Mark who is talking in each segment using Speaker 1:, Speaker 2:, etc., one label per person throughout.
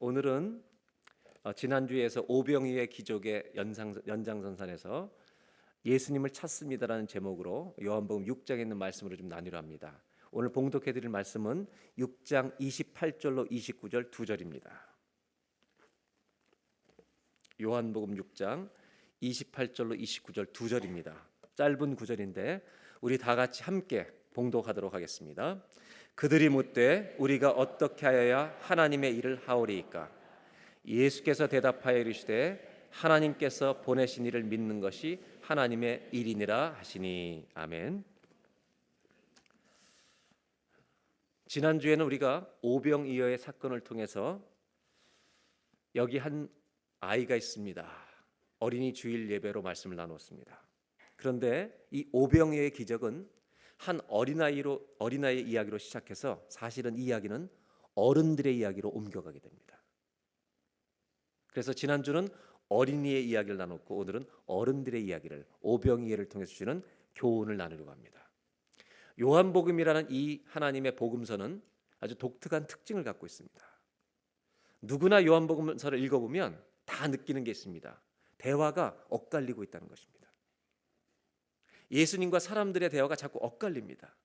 Speaker 1: 오늘은 지난주에서 오병이의 기적의 연장선상에서 예수님을 찾습니다라는 제목으로 요한복음 6장에 있는 말씀으로 좀 나누려 합니다. 오늘 봉독해 드릴 말씀은 6장 28절로 29절 2절입니다. 요한복음 6장 28절로 29절 2절입니다. 짧은 구절인데 우리 다 같이 함께 봉독하도록 하겠습니다. 그들이 묻되 우리가 어떻게 하여야 하나님의 일을 하오리이까? 예수께서 대답하여 이르시되 하나님께서 보내신 이를 믿는 것이 하나님의 일이니라 하시니. 아멘. 지난주에는 우리가 오병이어의 사건을 통해서 여기 한 아이가 있습니다. 어린이 주일 예배로 말씀을 나눴습니다. 그런데 이 오병이어의 기적은 한 어린아이의 이야기로 시작해서 사실은 이 이야기는 어른들의 이야기로 옮겨가게 됩니다. 그래서 지난주는 어린이의 이야기를 나눴고 오늘은 어른들의 이야기를, 오병이어를 통해서 주시는 교훈을 나누려고 합니다. 요한복음이라는 이 하나님의 복음서는 아주 독특한 특징을 갖고 있습니다. 누구나 요한복음서를 읽어보면 다 느끼는 게 있습니다. 대화가 엇갈리고 있다는 것입니다. 예수님과 사람들의 대화가 자꾸 엇갈립니다.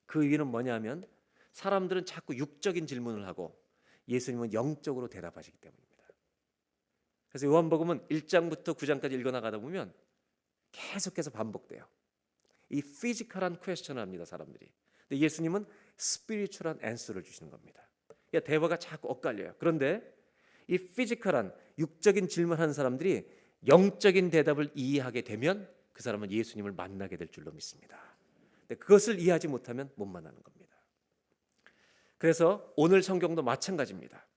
Speaker 1: 그 이유는 뭐냐면 사람들은 자꾸 육적인 질문을 하고 예수님은 영적으로 대답하시기 때문입니다. 그래서 요한복음은 1장부터 9장까지 읽어나가다 보면 계속해서 반복돼요. 이 피지컬한 퀘스천을 합니다, 사람들이. 근데 예수님은 스피리추얼한 앤서를 주시는 겁니다. 그러니까 대화가 자꾸 엇갈려요. 그런데 이 피지컬한 육적인 질문하는 사람들이 영적인 대답을 이해하게 되면 그 사람은 예수님을 만나게 될 줄로 믿습니다. 근데 그것을 이해하지 못하면 못 만나는 겁니다. 그래서 오늘 성경도 마찬가지입니다.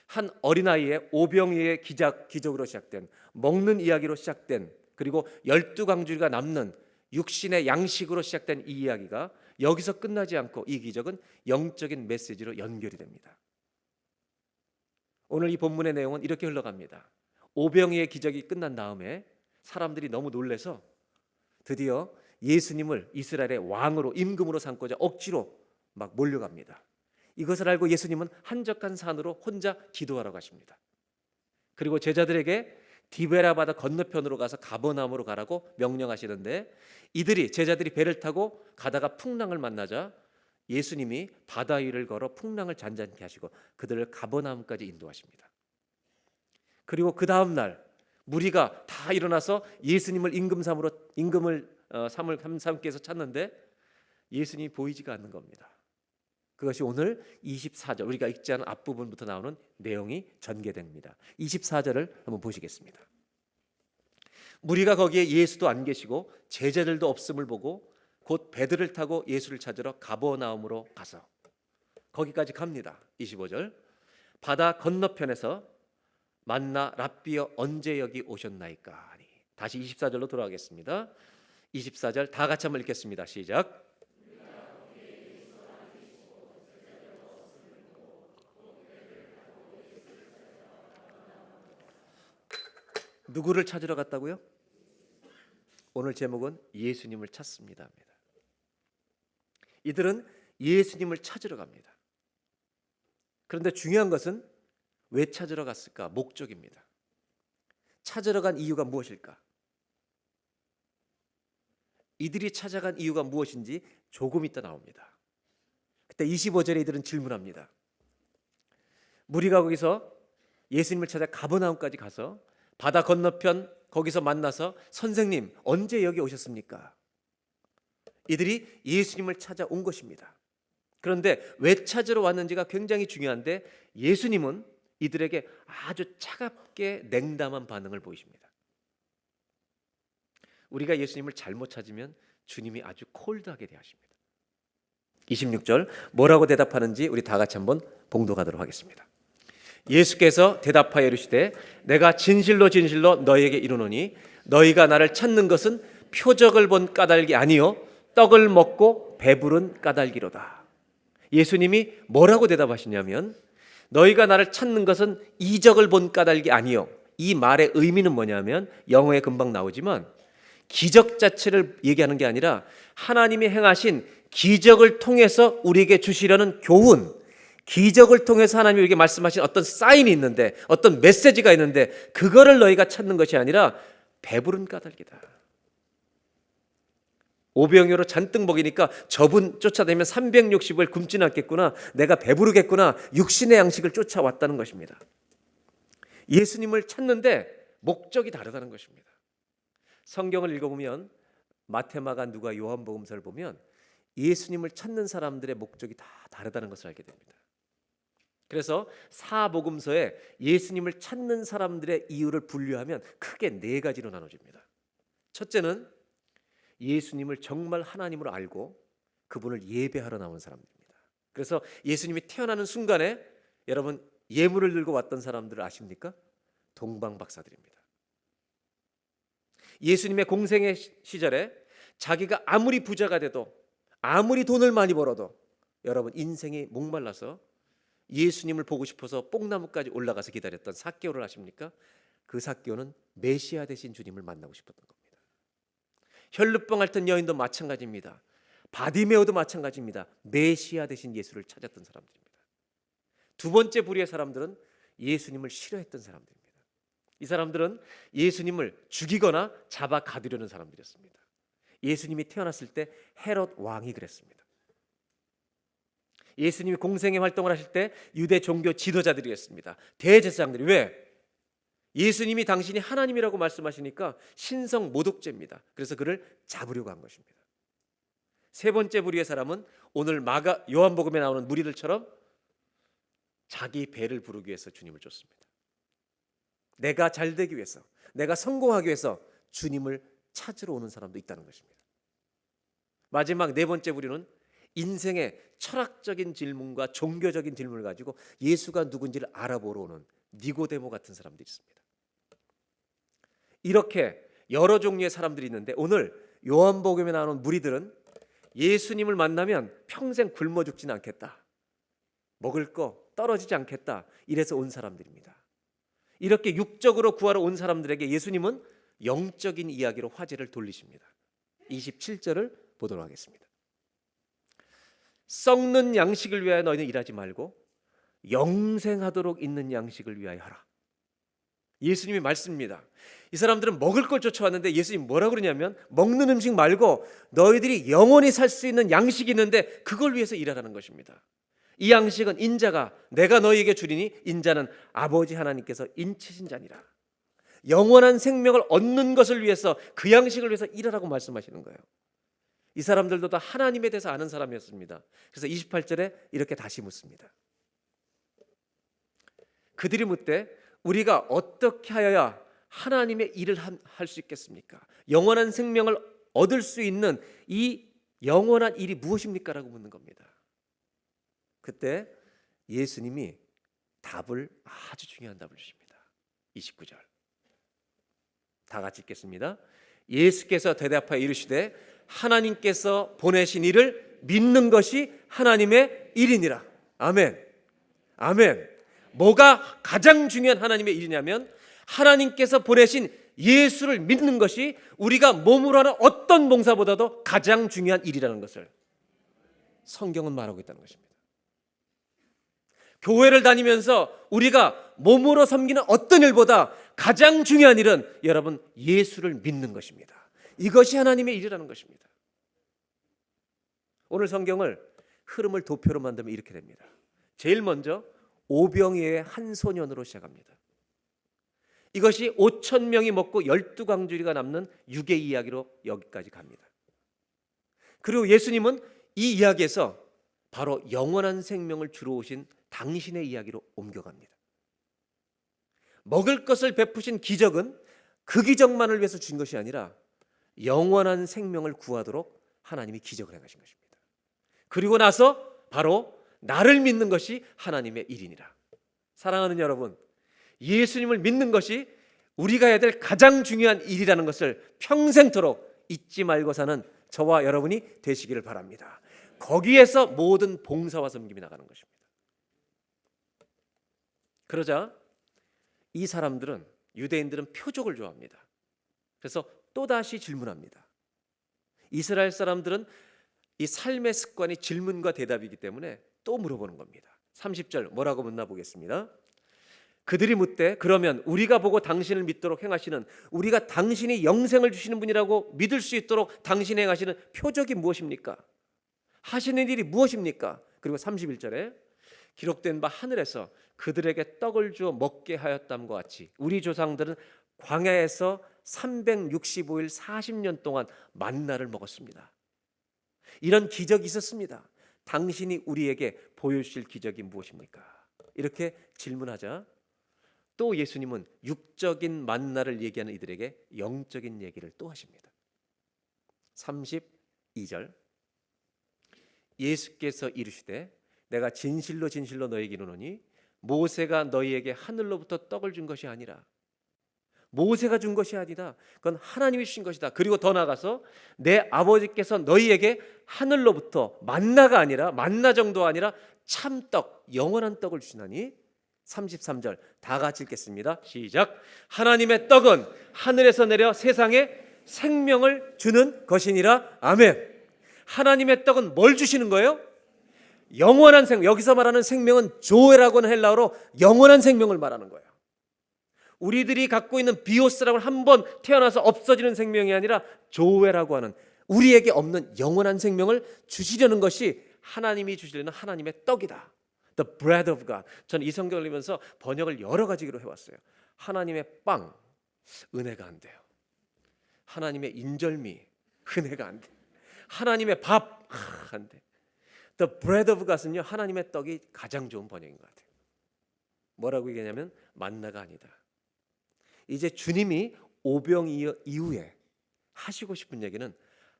Speaker 1: 한 어린아이의 오병이어의 기적으로 시작된, 먹는 이야기로 시작된, 그리고 12광주리가 남는 육신의 양식으로 시작된 이 이야기가 여기서 끝나지 않고 이 기적은 영적인 메시지로 연결이 됩니다. 오늘 이 본문의 내용은 이렇게 흘러갑니다. 오병이어의 기적이 끝난 다음에 사람들이 너무 놀라서 드디어 예수님을 이스라엘의 왕으로, 임금으로 삼고자 억지로 막 몰려갑니다. 이것을 알고 예수님은 한적한 산으로 혼자 기도하러 가십니다. 그리고 제자들에게 디베라 바다 건너편으로 가서 가버나움으로 가라고 명령하시는데 제자들이 배를 타고 가다가 풍랑을 만나자 예수님이 바다 위를 걸어 풍랑을 잔잔케 하시고 그들을 가버나움까지 인도하십니다. 그리고 그 다음 날 무리가 다 일어나서 예수님을 임금을 삼기 위해서 찾는데 예수님이 보이지가 않는 겁니다. 그것이 오늘 24절, 우리가 읽지 않은 앞부분부터 나오는 내용이 전개됩니다. 24절을 한번 보시겠습니다. 무리가 거기에 예수도 안 계시고 제자들도 없음을 보고 곧 배들을 타고 예수를 찾으러 가버나움으로 가서 거기까지 갑니다. 25절, 바다 건너편에서 만나 랍비여 언제 여기 오셨나이까 하니. 다시 24절로 돌아가겠습니다. 24절 다 같이 한번 읽겠습니다. 시작. 누구를 찾으러 갔다고요? 오늘 제목은 예수님을 찾습니다입니다. 이들은 예수님을 찾으러 갑니다. 그런데 중요한 것은 왜 찾으러 갔을까? 목적입니다. 찾으러 간 이유가 무엇일까? 이들이 찾아간 이유가 무엇인지 조금 있다 나옵니다. 그때 25절에 이들은 질문합니다. 무리가 거기서 예수님을 찾아 가버나움까지 가서 바다 건너편 거기서 만나서 선생님 언제 여기 오셨습니까? 이들이 예수님을 찾아온 것입니다. 그런데 왜 찾으러 왔는지가 굉장히 중요한데 예수님은 이들에게 아주 차갑게 냉담한 반응을 보이십니다. 우리가 예수님을 잘못 찾으면 주님이 아주 콜드하게 대하십니다. 26절 뭐라고 대답하는지 우리 다 같이 한번 봉독하도록 하겠습니다. 예수께서 대답하여 이르시되 내가 진실로 진실로 너희에게 이르노니 너희가 나를 찾는 것은 표적을 본 까닭이 아니요 떡을 먹고 배부른 까닭이로다. 예수님이 뭐라고 대답하시냐면 너희가 나를 찾는 것은 이적을 본 까닭이 아니요. 이 말의 의미는 뭐냐면 영어에 금방 나오지만 기적 자체를 얘기하는 게 아니라 하나님이 행하신 기적을 통해서 우리에게 주시려는 교훈, 기적을 통해서 하나님이 우리에게 말씀하신 어떤 사인이 있는데, 어떤 메시지가 있는데, 그거를 너희가 찾는 것이 아니라 배부른 까닭이다. 오병이어로 잔뜩 먹이니까 저분 쫓아다니면 360을 굶지는 않겠구나, 내가 배부르겠구나, 육신의 양식을 쫓아왔다는 것입니다. 예수님을 찾는데 목적이 다르다는 것입니다. 성경을 읽어보면 마태, 마가, 누가, 요한복음서를 보면 예수님을 찾는 사람들의 목적이 다 다르다는 것을 알게 됩니다. 그래서 사복음서에 예수님을 찾는 사람들의 이유를 분류하면 크게 네 가지로 나눠집니다. 첫째는 예수님을 정말 하나님으로 알고 그분을 예배하러 나온 사람들입니다. 그래서 예수님이 태어나는 순간에 여러분 예물을 들고 왔던 사람들을 아십니까? 동방박사들입니다. 예수님의 공생의 시절에 자기가 아무리 부자가 돼도, 아무리 돈을 많이 벌어도 여러분 인생이 목말라서 예수님을 보고 싶어서 뽕나무까지 올라가서 기다렸던 삭개오를 아십니까? 그 삭개오는 메시아 되신 주님을 만나고 싶었던 겁니다. 혈루병 앓던 여인도 마찬가지입니다. 바디메오도 마찬가지입니다. 메시아 되신 예수를 찾았던 사람들입니다. 두 번째 부류의 사람들은 예수님을 싫어했던 사람들입니다. 이 사람들은 예수님을 죽이거나 잡아 가두려는 사람들이었습니다. 예수님이 태어났을 때 헤롯 왕이 그랬습니다. 예수님이 공생의 활동을 하실 때 유대 종교 지도자들이 했습니다. 대제사장들이. 왜? 예수님이 당신이 하나님이라고 말씀하시니까 신성 모독죄입니다. 그래서 그를 잡으려고 한 것입니다. 세 번째 부류의 사람은 오늘 마가 요한복음에 나오는 무리들처럼 자기 배를 부르기 위해서 주님을 쫓습니다. 내가 잘 되기 위해서, 내가 성공하기 위해서 주님을 찾으러 오는 사람도 있다는 것입니다. 마지막 네 번째 부류는 인생의 철학적인 질문과 종교적인 질문을 가지고 예수가 누군지를 알아보러 오는 니고데모 같은 사람들이 있습니다. 이렇게 여러 종류의 사람들이 있는데 오늘 요한복음에 나오는 무리들은 예수님을 만나면 평생 굶어 죽지는 않겠다, 먹을 거 떨어지지 않겠다, 이래서 온 사람들입니다. 이렇게 육적으로 구하러 온 사람들에게 예수님은 영적인 이야기로 화제를 돌리십니다. 27절을 보도록 하겠습니다. 썩는 양식을 위하여 너희는 일하지 말고 영생하도록 있는 양식을 위하여 하라. 예수님의 말씀입니다. 이 사람들은 먹을 걸 쫓아왔는데 예수님 뭐라고 그러냐면 먹는 음식 말고 너희들이 영원히 살 수 있는 양식이 있는데 그걸 위해서 일하라는 것입니다. 이 양식은 인자가 내가 너희에게 주리니 인자는 아버지 하나님께서 인치신 자니라. 영원한 생명을 얻는 것을 위해서, 그 양식을 위해서 일하라고 말씀하시는 거예요. 이 사람들도 다 하나님에 대해서 아는 사람이었습니다. 그래서 28절에 이렇게 다시 묻습니다. 그들이 묻되 우리가 어떻게 하여야 하나님의 일을 할 수 있겠습니까? 영원한 생명을 얻을 수 있는 이 영원한 일이 무엇입니까? 라고 묻는 겁니다. 그때 예수님이 답을, 아주 중요한 답을 주십니다. 29절 다 같이 읽겠습니다. 예수께서 대답하여 이르시되 하나님께서 보내신 이를 믿는 것이 하나님의 일이니라. 아멘. 아멘. 뭐가 가장 중요한 하나님의 일이냐면 하나님께서 보내신 예수를 믿는 것이 우리가 몸으로 하는 어떤 봉사보다도 가장 중요한 일이라는 것을 성경은 말하고 있다는 것입니다. 교회를 다니면서 우리가 몸으로 섬기는 어떤 일보다 가장 중요한 일은 여러분 예수를 믿는 것입니다. 이것이 하나님의 일이라는 것입니다. 오늘 성경을 흐름을 도표로 만들면 이렇게 됩니다. 제일 먼저 오병이어의 한 소년으로 시작합니다. 이것이 5천 명이 먹고 12광주리가 남는 유괴 이야기로 여기까지 갑니다. 그리고 예수님은 이 이야기에서 바로 영원한 생명을 주러 오신 당신의 이야기로 옮겨갑니다. 먹을 것을 베푸신 기적은 그 기적만을 위해서 준 것이 아니라 영원한 생명을 구하도록 하나님이 기적을 행하신 것입니다. 그리고 나서 바로 나를 믿는 것이 하나님의 일이니라. 사랑하는 여러분, 예수님을 믿는 것이 우리가 해야 될 가장 중요한 일이라는 것을 평생토록 잊지 말고 사는 저와 여러분이 되시기를 바랍니다. 거기에서 모든 봉사와 섬김이 나가는 것입니다. 그러자 이 사람들은, 유대인들은 표적을 좋아합니다. 그래서 또다시 질문합니다. 이스라엘 사람들은 이 삶의 습관이 질문과 대답이기 때문에 또 물어보는 겁니다. 30절 뭐라고 묻나 보겠습니다. 그들이 묻되 그러면 우리가 보고 당신을 믿도록 행하시는, 우리가 당신이 영생을 주시는 분이라고 믿을 수 있도록 당신이 행하시는 표적이 무엇입니까? 하시는 일이 무엇입니까? 그리고 31절에 기록된 바 하늘에서 그들에게 떡을 주어 먹게 하였담과 같이 우리 조상들은 광야에서 365일 40년 동안 만나를 먹었습니다. 이런 기적이 있었습니다. 당신이 우리에게 보여주실 기적이 무엇입니까? 이렇게 질문하자 또 예수님은 육적인 만나를 얘기하는 이들에게 영적인 얘기를 또 하십니다. 32절 예수께서 이르시되 내가 진실로 진실로 너희에게 이르노니 모세가 너희에게 하늘로부터 떡을 준 것이 아니라, 모세가 준 것이 아니다, 그건 하나님이 주신 것이다. 그리고 더 나아가서 내 아버지께서 너희에게 하늘로부터 만나가 아니라, 만나 정도 아니라 참떡, 영원한 떡을 주시나니. 33절 다 같이 읽겠습니다. 시작. 하나님의 떡은 하늘에서 내려 세상에 생명을 주는 것이니라. 아멘. 하나님의 떡은 뭘 주시는 거예요? 영원한 생명. 여기서 말하는 생명은 조에라고 하는 헬라어로 영원한 생명을 말하는 거예요. 우리들이 갖고 있는 비오스라고 한 번 태어나서 없어지는 생명이 아니라 조에라고 하는 우리에게 없는 영원한 생명을 주시려는 것이 하나님이 주시려는 하나님의 떡이다. The bread of God. 저는 이 성경을 읽으면서 번역을 여러 가지로 해왔어요. 하나님의 빵, 은혜가 안 돼요. 하나님의 인절미, 은혜가 안 돼. 하나님의 밥, 안 돼. The bread of God은요, 하나님의 떡이 가장 좋은 번역인 것 같아요. 뭐라고 얘기하냐면 만나가 아니다. 이제 주님이 오병 이후에 하시고 싶은 얘기는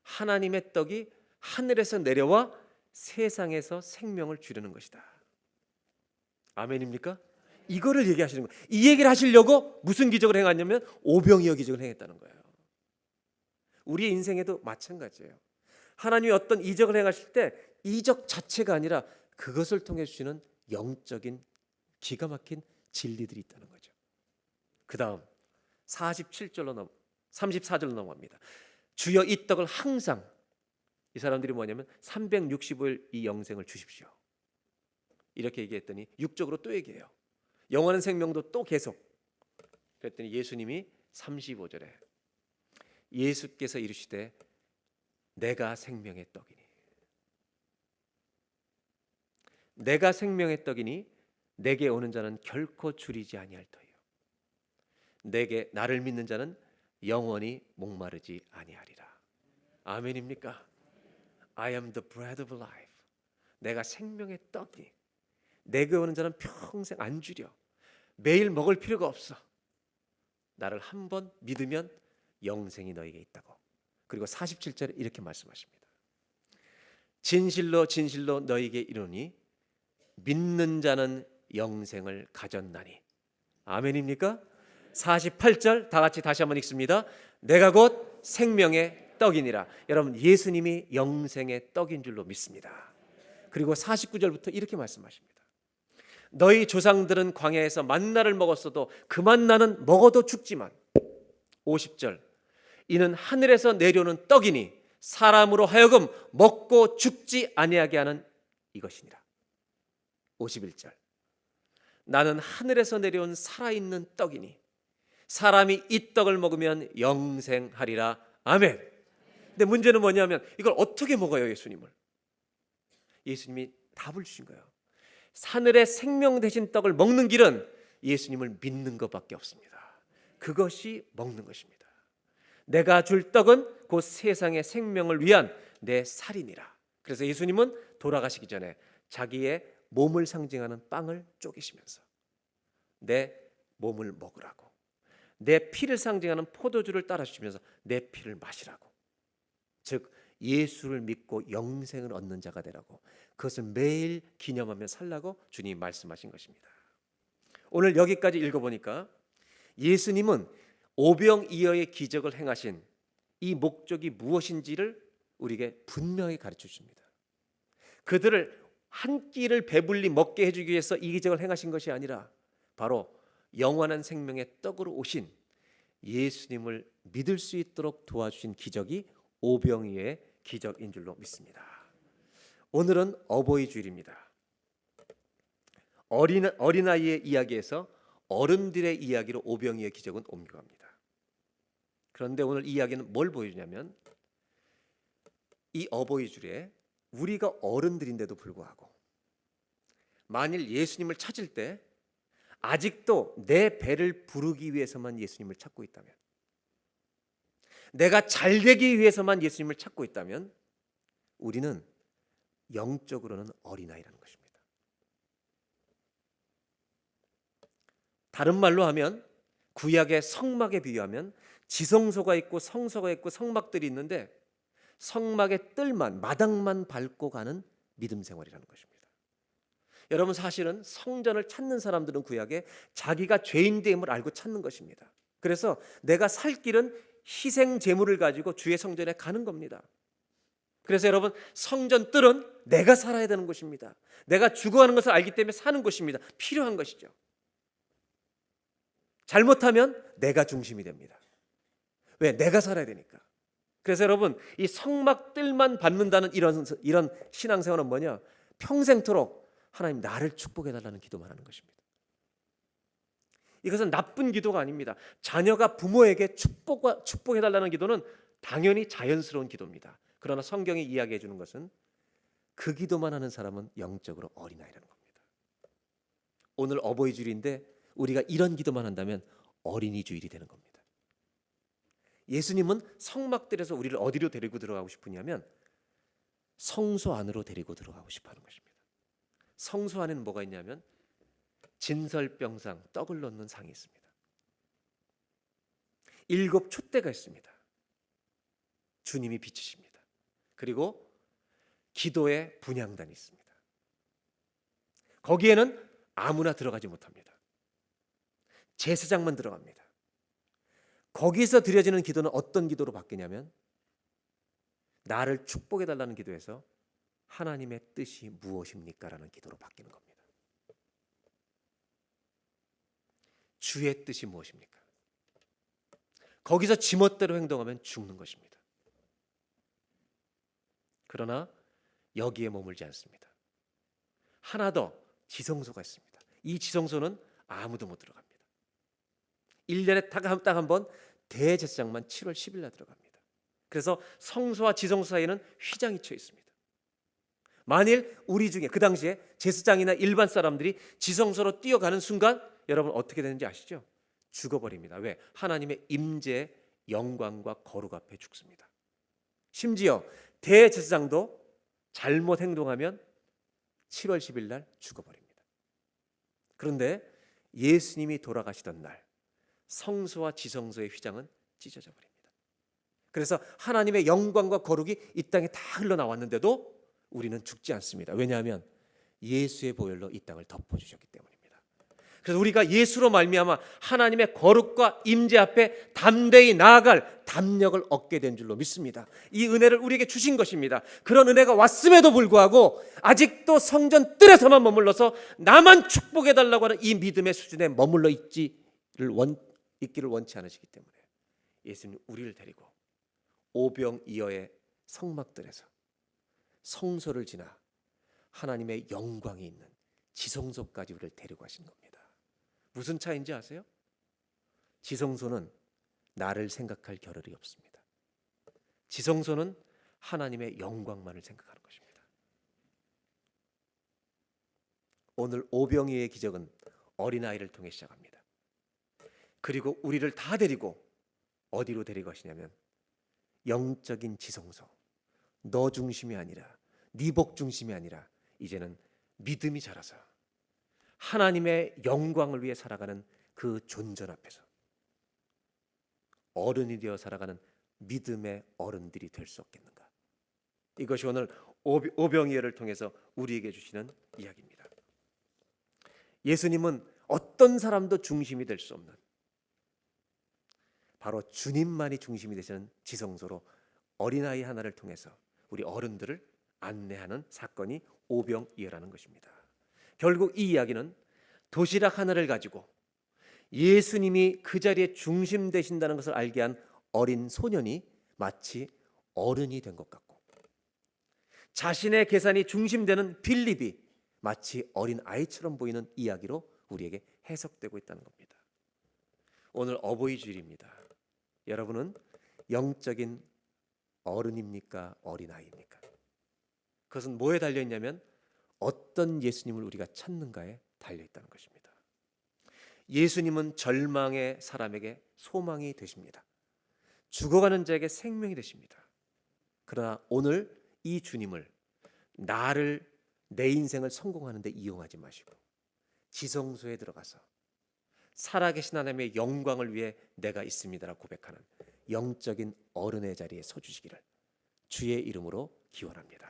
Speaker 1: 하나님의 떡이 하늘에서 내려와 세상에서 생명을 주려는 것이다. 아멘입니까? 이거를 얘기하시는 거예요. 이 얘기를 하시려고 무슨 기적을 행했냐면 오병이어 기적을 행했다는 거예요. 우리의 인생에도 마찬가지예요. 하나님이 어떤 이적을 행하실 때 이적 자체가 아니라 그것을 통해 주시는 영적인 기가 막힌 진리들이 있다는 거죠. 그 다음 34절로 넘어갑니다. 주여 이 떡을 항상, 이 사람들이 뭐냐면 365일 이 영생을 주십시오. 이렇게 얘기했더니 육적으로 또 얘기해요. 영원한 생명도 또 계속. 그랬더니 예수님이 35절에 예수께서 이르시되 내가 생명의 떡이니, 내가 생명의 떡이니 내게 오는 자는 결코 줄이지 아니할 터이요 내게 나를 믿는 자는 영원히 목마르지 아니하리라. 아멘입니까? I am the bread of life. 내가 생명의 떡이, 내게 오는 자는 평생 안 줄여. 매일 먹을 필요가 없어. 나를 한번 믿으면 영생이 너에게 있다고. 그리고 47절에 이렇게 말씀하십니다. 진실로 진실로 너에게 이르노니 믿는 자는 영생을 가졌나니. 아멘입니까? 48절 다 같이 다시 한번 읽습니다. 내가 곧 생명의 떡이니라. 여러분, 예수님이 영생의 떡인 줄로 믿습니다. 그리고 49절부터 이렇게 말씀하십니다. 너희 조상들은 광야에서 만나를 먹었어도 그 만나는 먹어도 죽지만, 50절 이는 하늘에서 내려오는 떡이니 사람으로 하여금 먹고 죽지 아니하게 하는 이것이니라. 51절 나는 하늘에서 내려온 살아있는 떡이니 사람이 이 떡을 먹으면 영생하리라. 아멘. 근데 문제는 뭐냐면 이걸 어떻게 먹어요? 예수님을. 예수님이 답을 주신 거예요. 하늘의 생명 되신 떡을 먹는 길은 예수님을 믿는 것밖에 없습니다. 그것이 먹는 것입니다. 내가 줄 떡은 곧 세상의 생명을 위한 내 살이니라. 그래서 예수님은 돌아가시기 전에 자기의 몸을 상징하는 빵을 쪼개시면서 내 몸을 먹으라고, 내 피를 상징하는 포도주를 따라 주시면서 내 피를 마시라고, 즉 예수를 믿고 영생을 얻는 자가 되라고, 그것을 매일 기념하며 살라고 주님이 말씀하신 것입니다. 오늘 여기까지 읽어보니까 예수님은 오병이어의 기적을 행하신 이 목적이 무엇인지를 우리에게 분명히 가르쳐 줍니다. 그들을 한 끼를 배불리 먹게 해주기 위해서 이 기적을 행하신 것이 아니라 바로 영원한 생명의 떡으로 오신 예수님을 믿을 수 있도록 도와주신 기적이 오병이어의 기적인 줄로 믿습니다. 오늘은 어버이 주일입니다. 어린아이의 이야기에서 어른들의 이야기로 오병이의 기적은 옮겨갑니다. 그런데 오늘 이 이야기는 뭘 보여주냐면 이 어버이 주일에 우리가 어른들인데도 불구하고 만일 예수님을 찾을 때 아직도 내 배를 부르기 위해서만 예수님을 찾고 있다면, 내가 잘 되기 위해서만 예수님을 찾고 있다면 우리는 영적으로는 어린아이라는 것입니다. 다른 말로 하면 구약의 성막에 비유하면 지성소가 있고 성소가 있고 성막들이 있는데 성막의 뜰만 마당만 밟고 가는 믿음 생활이라는 것입니다. 여러분, 사실은 성전을 찾는 사람들은 구약에 자기가 죄인됨을 알고 찾는 것입니다. 그래서 내가 살 길은 희생 제물을 가지고 주의 성전에 가는 겁니다. 그래서 여러분, 성전 뜰은 내가 살아야 되는 것입니다. 내가 죽어가는 것을 알기 때문에 사는 것입니다. 필요한 것이죠. 잘못하면 내가 중심이 됩니다. 왜? 내가 살아야 되니까. 그래서 여러분, 이 성막 뜰만 밟는다는 이런 신앙생활은 뭐냐? 평생토록 하나님 나를 축복해 달라는 기도만 하는 것입니다. 이것은 나쁜 기도가 아닙니다. 자녀가 부모에게 축복해 달라는 기도는 당연히 자연스러운 기도입니다. 그러나 성경이 이야기해 주는 것은 그 기도만 하는 사람은 영적으로 어린아이라는 겁니다. 오늘 어버이 주일인데 우리가 이런 기도만 한다면 어린이 주일이 되는 겁니다. 예수님은 성막들에서 우리를 어디로 데리고 들어가고 싶으냐면 성소 안으로 데리고 들어가고 싶어 하는 것입니다. 성소 안에는 뭐가 있냐면 진설병상, 떡을 넣는 상이 있습니다. 7 촛대가 있습니다. 주님이 비치십니다. 그리고 기도의 분향단이 있습니다. 거기에는 아무나 들어가지 못합니다. 제사장만 들어갑니다. 거기서 드려지는 기도는 어떤 기도로 바뀌냐면 나를 축복해 달라는 기도에서 하나님의 뜻이 무엇입니까? 라는 기도로 바뀌는 겁니다. 주의 뜻이 무엇입니까? 거기서 지멋대로 행동하면 죽는 것입니다. 그러나 여기에 머물지 않습니다. 하나 더 지성소가 있습니다. 이 지성소는 아무도 못 들어갑니다. 1년에 딱 한 번 대제사장만 7월 10일 날 들어갑니다. 그래서 성소와 지성소 사이에는 휘장이 쳐 있습니다. 만일 우리 중에 그 당시에 제사장이나 일반 사람들이 지성소로 뛰어가는 순간 여러분 어떻게 되는지 아시죠? 죽어버립니다. 왜? 하나님의 임재, 영광과 거룩 앞에 죽습니다. 심지어 대제사장도 잘못 행동하면 7월 10일 날 죽어버립니다. 그런데 예수님이 돌아가시던 날 성소와 지성소의 휘장은 찢어져 버립니다. 그래서 하나님의 영광과 거룩이 이 땅에 다 흘러나왔는데도 우리는 죽지 않습니다. 왜냐하면 예수의 보혈로 이 땅을 덮어주셨기 때문입니다. 그래서 우리가 예수로 말미암아 하나님의 거룩과 임재 앞에 담대히 나아갈 담력을 얻게 된 줄로 믿습니다. 이 은혜를 우리에게 주신 것입니다. 그런 은혜가 왔음에도 불구하고 아직도 성전 뜰에서만 머물러서 나만 축복해 달라고 하는 이 믿음의 수준에 머물러 있기를 원치 않으시기 때문에 예수님 우리를 데리고 오병이어의 성막들에서 성소를 지나 하나님의 영광이 있는 지성소까지 우리를 데리고 가신 겁니다. 무슨 차이인지 아세요? 지성소는 나를 생각할 겨를이 없습니다. 지성소는 하나님의 영광만을 생각하는 것입니다. 오늘 오병이어의 기적은 어린아이를 통해 시작합니다. 그리고 우리를 다 데리고 어디로 데리고 가시냐면 영적인 지성소, 너 중심이 아니라 네 복 중심이 아니라 이제는 믿음이 자라서 하나님의 영광을 위해 살아가는 그 존전 앞에서 어른이 되어 살아가는 믿음의 어른들이 될 수 없겠는가? 이것이 오늘 오병이어를 통해서 우리에게 주시는 이야기입니다. 예수님은 어떤 사람도 중심이 될 수 없는 바로 주님만이 중심이 되시는 지성소로 어린아이 하나를 통해서 우리 어른들을 안내하는 사건이 오병이어라는 것입니다. 결국 이 이야기는 도시락 하나를 가지고 예수님이 그 자리에 중심 되신다는 것을 알게 한 어린 소년이 마치 어른이 된 것 같고 자신의 계산이 중심되는 빌립이 마치 어린 아이처럼 보이는 이야기로 우리에게 해석되고 있다는 겁니다. 오늘 어버이 주일입니다. 여러분은 영적인 어른입니까? 어린아이입니까? 그것은 뭐에 달려있냐면 어떤 예수님을 우리가 찾는가에 달려있다는 것입니다. 예수님은 절망의 사람에게 소망이 되십니다. 죽어가는 자에게 생명이 되십니다. 그러나 오늘 이 주님을 나를 내 인생을 성공하는 데 이용하지 마시고 지성소에 들어가서 살아계신 하나님의 영광을 위해 내가 있습니다라고 고백하는 영적인 어른의 자리에 서주시기를 주의 이름으로 기원합니다.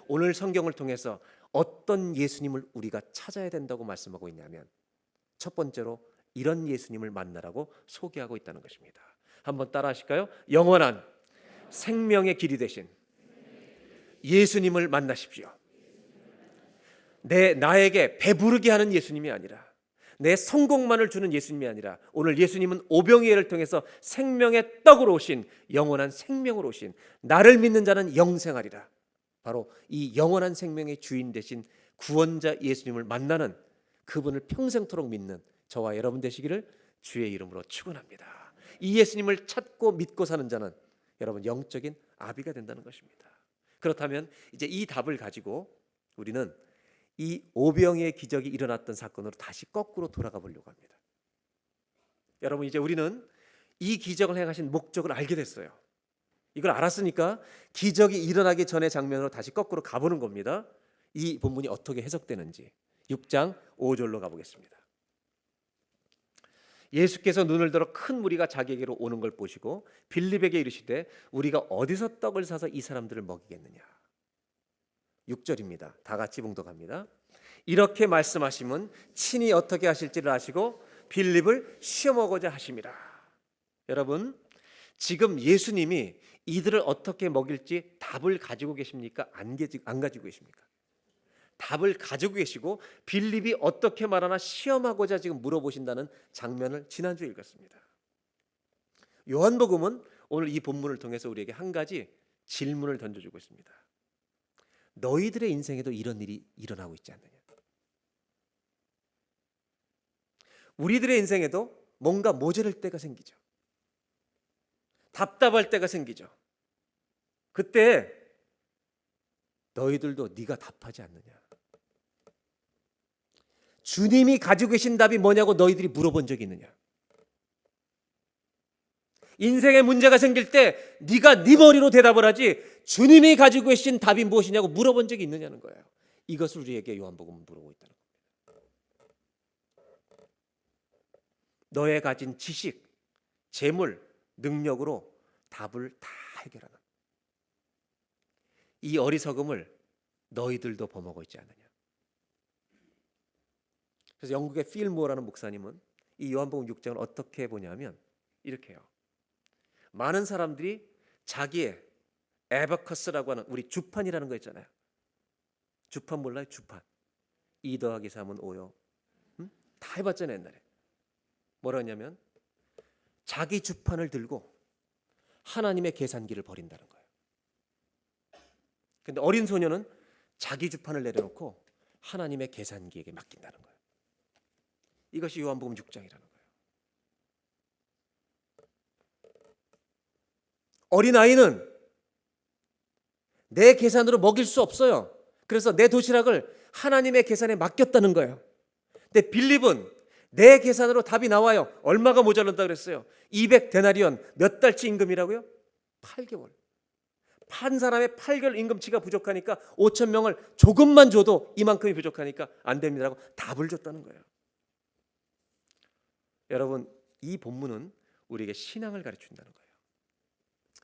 Speaker 1: 오늘 성경을 통해서 어떤 예수님을 우리가 찾아야 된다고 말씀하고 있냐면 첫 번째로 이런 예수님을 만나라고 소개하고 있다는 것입니다. 한번 따라 하실까요? 영원한 생명의 길이 되신 예수님을 만나십시오. 나에게 배부르게 하는 예수님이 아니라 내 성공만을 주는 예수님이 아니라 오늘 예수님은 오병이어를 통해서 생명의 떡으로 오신 영원한 생명으로 오신 나를 믿는 자는 영생하리라. 바로 이 영원한 생명의 주인 되신 구원자 예수님을 만나는 그분을 평생토록 믿는 저와 여러분 되시기를 주의 이름으로 축원합니다. 이 예수님을 찾고 믿고 사는 자는 여러분 영적인 아비가 된다는 것입니다. 그렇다면 이제 이 답을 가지고 우리는 이 오병이의 기적이 일어났던 사건으로 다시 거꾸로 돌아가 보려고 합니다. 여러분 이제 우리는 이 기적을 행하신 목적을 알게 됐어요. 이걸 알았으니까 기적이 일어나기 전의 장면으로 다시 거꾸로 가보는 겁니다. 이 본문이 어떻게 해석되는지 6장 5절로 가보겠습니다. 예수께서 눈을 들어 큰 무리가 자기에게로 오는 걸 보시고 빌립에게 이르시되 우리가 어디서 떡을 사서 이 사람들을 먹이겠느냐. 6절입니다. 다 같이 봉독합니다. 이렇게 말씀하시면 친히 어떻게 하실지를 아시고 빌립을 시험하고자 하심이라. 여러분 지금 예수님이 이들을 어떻게 먹일지 답을 가지고 계십니까? 안 가지고 계십니까? 답을 가지고 계시고 빌립이 어떻게 말하나 시험하고자 지금 물어보신다는 장면을 지난주에 읽었습니다. 요한복음은 오늘 이 본문을 통해서 우리에게 한 가지 질문을 던져주고 있습니다. 너희들의 인생에도 이런 일이 일어나고 있지 않느냐? 우리들의 인생에도 뭔가 모자랄 때가 생기죠. 답답할 때가 생기죠. 그때 너희들도 네가 답하지 않느냐? 주님이 가지고 계신 답이 뭐냐고 너희들이 물어본 적이 있느냐? 인생에 문제가 생길 때 네가 네 머리로 대답을 하지 주님이 가지고 계신 답이 무엇이냐고 물어본 적이 있느냐는 거예요. 이것을 우리에게 요한복음은 물어보고 있다는 겁니다. 너의 가진 지식, 재물, 능력으로 답을 다 해결하는 이 어리석음을 너희들도 범하고 있지 않느냐. 그래서 영국의 필 무어라는 목사님은 이 요한복음 6장을 어떻게 보냐면 이렇게 해요. 많은 사람들이 자기의 에버커스라고 하는 우리 주판이라는 거 있잖아요. 주판 몰라요? 주판. 2 더하기 3은 5요. 다 해봤잖아요 옛날에. 뭐라 하냐면 자기 주판을 들고 하나님의 계산기를 버린다는 거예요. 근데 어린 소녀는 자기 주판을 내려놓고 하나님의 계산기에게 맡긴다는 거예요. 이것이 요한복음 6장이라는 거예요. 어린아이는 내 계산으로 먹일 수 없어요. 그래서 내 도시락을 하나님의 계산에 맡겼다는 거예요. 근데 빌립은 내 계산으로 답이 나와요. 얼마가 모자란다 그랬어요? 200데나리온 몇 달치 임금이라고요? 8개월. 한 사람의 8개월 임금치가 부족하니까 5,000명을 조금만 줘도 이만큼이 부족하니까 안 됩니다라고 답을 줬다는 거예요. 여러분 이 본문은 우리에게 신앙을 가르친다는 거예요.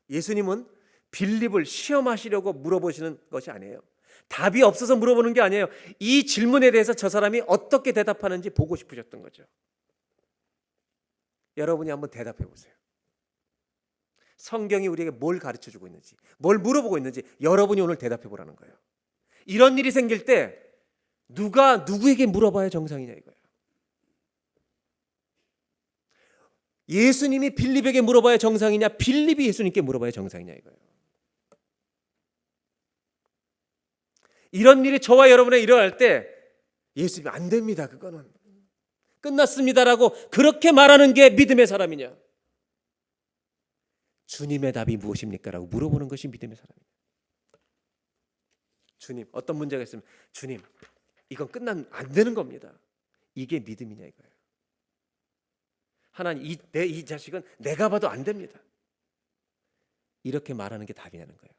Speaker 1: 예수님은 빌립을 시험하시려고 물어보시는 것이 아니에요. 답이 없어서 물어보는 게 아니에요. 이 질문에 대해서 저 사람이 어떻게 대답하는지 보고 싶으셨던 거죠. 여러분이 한번 대답해 보세요. 성경이 우리에게 뭘 가르쳐주고 있는지, 뭘 물어보고 있는지 여러분이 오늘 대답해 보라는 거예요. 이런 일이 생길 때 누가 누구에게 물어봐야 정상이냐 이거예요. 예수님이 빌립에게 물어봐야 정상이냐, 빌립이 예수님께 물어봐야 정상이냐 이거예요. 이런 일이 저와 여러분에 일어날 때 예수님이 안 됩니다. 그거는 끝났습니다라고 그렇게 말하는 게 믿음의 사람이냐? 주님의 답이 무엇입니까? 라고 물어보는 것이 믿음의 사람이에요. 주님, 어떤 문제가 있으면 주님, 이건 안 되는 겁니다. 이게 믿음이냐 이거예요. 하나님, 이 자식은 내가 봐도 안 됩니다. 이렇게 말하는 게 답이냐는 거예요.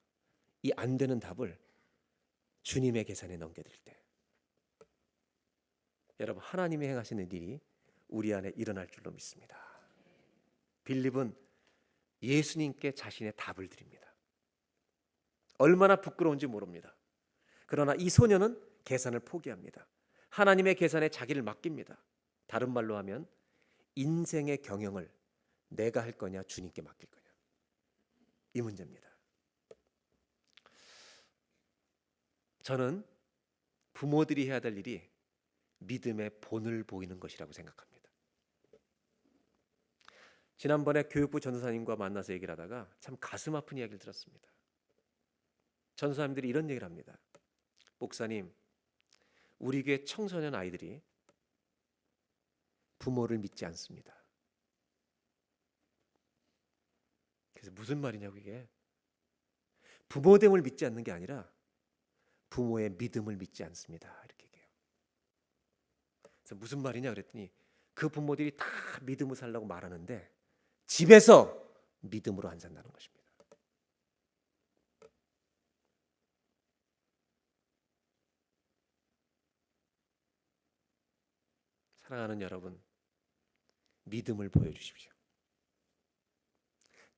Speaker 1: 이 안 되는 답을 주님의 계산에 넘겨드릴 때, 여러분, 하나님이 행하시는 일이 우리 안에 일어날 줄로 믿습니다. 빌립은 예수님께 자신의 답을 드립니다. 얼마나 부끄러운지 모릅니다. 그러나 이 소녀는 계산을 포기합니다. 하나님의 계산에 자기를 맡깁니다. 다른 말로 하면 인생의 경영을 내가 할 거냐 주님께 맡길 거냐, 이 문제입니다. 저는 부모들이 해야 될 일이 믿음의 본을 보이는 것이라고 생각합니다. 지난번에 교육부 전도사님과 만나서 얘기를 하다가 참 가슴 아픈 이야기를 들었습니다. 전도사님들이 이런 얘기를 합니다. 목사님, 우리 교회 청소년 아이들이 부모를 믿지 않습니다. 그래서 무슨 말이냐고, 이게 부모됨을 믿지 않는 게 아니라 부모의 믿음을 믿지 않습니다, 이렇게 얘기해요. 그래서 무슨 말이냐 그랬더니 그 부모들이 다 믿음으로 살라고 말하는데 집에서 믿음으로 안 산다는 것입니다. 사랑하는 여러분, 믿음을 보여주십시오.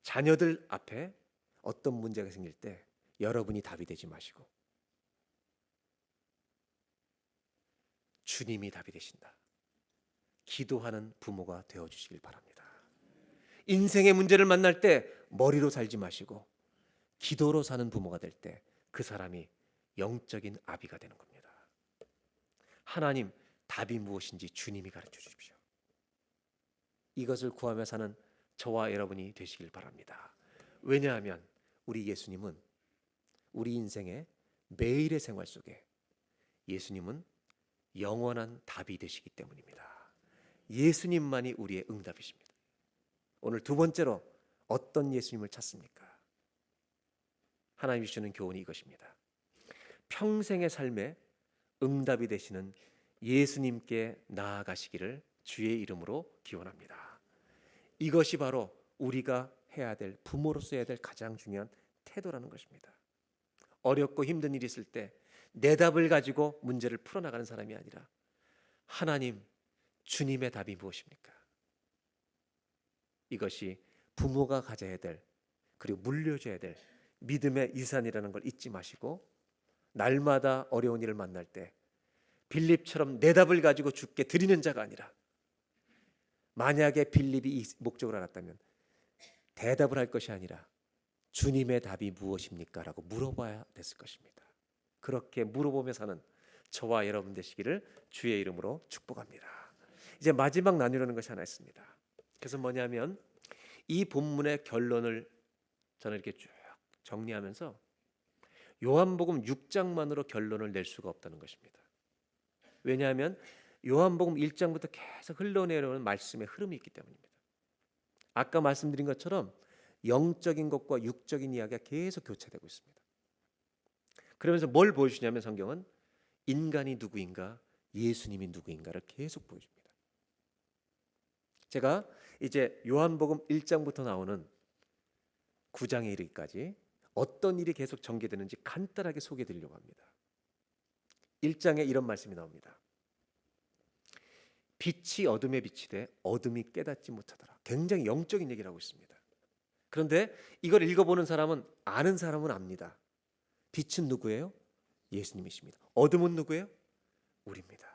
Speaker 1: 자녀들 앞에 어떤 문제가 생길 때 여러분이 답이 되지 마시고 주님이 답이 되신다. 기도하는 부모가 되어주시길 바랍니다. 인생의 문제를 만날 때 머리로 살지 마시고 기도로 사는 부모가 될 때 그 사람이 영적인 아비가 되는 겁니다. 하나님, 답이 무엇인지 주님이 가르쳐 주십시오. 이것을 구하며 사는 저와 여러분이 되시길 바랍니다. 왜냐하면 우리 예수님은 우리 인생의 매일의 생활 속에 예수님은 영원한 답이 되시기 때문입니다. 예수님만이 우리의 응답이십니다. 오늘 두 번째로 어떤 예수님을 찾습니까? 하나님이 주시는 교훈이 이것입니다. 평생의 삶에 응답이 되시는 예수님께 나아가시기를 주의 이름으로 기원합니다. 이것이 바로 우리가 해야 될, 부모로서 해야 될 가장 중요한 태도라는 것입니다. 어렵고 힘든 일이 있을 때 내 답을 가지고 문제를 풀어나가는 사람이 아니라 하나님, 주님의 답이 무엇입니까? 이것이 부모가 가져야 될, 그리고 물려줘야 될 믿음의 유산이라는 걸 잊지 마시고 날마다 어려운 일을 만날 때 빌립처럼 내 답을 가지고 주께 드리는 자가 아니라, 만약에 빌립이 이 목적을 알았다면 대답을 할 것이 아니라 주님의 답이 무엇입니까? 라고 물어봐야 됐을 것입니다. 그렇게 물어보며 사는 저와 여러분 되시기를 주의 이름으로 축복합니다. 이제 마지막 나누려는 것이 하나 있습니다. 그래서 뭐냐면 이 본문의 결론을 저는 이렇게 쭉 정리하면서 요한복음 6장만으로 결론을 낼 수가 없다는 것입니다. 왜냐하면 요한복음 1장부터 계속 흘러내려오는 말씀의 흐름이 있기 때문입니다. 아까 말씀드린 것처럼 영적인 것과 육적인 이야기가 계속 교차되고 있습니다. 그러면서 뭘 보여주냐면 성경은 인간이 누구인가, 예수님이 누구인가를 계속 보여줍니다. 제가 이제 요한복음 1장부터 나오는 9장에 이르기까지 어떤 일이 계속 전개되는지 간단하게 소개해드리려고 합니다. 1장에 이런 말씀이 나옵니다. 빛이 어둠에 비치되 어둠이 깨닫지 못하더라. 굉장히 영적인 얘기를 하고 있습니다. 그런데 이걸 읽어보는 사람은, 아는 사람은 압니다. 빛은 누구예요? 예수님이십니다. 어둠은 누구예요? 우리입니다.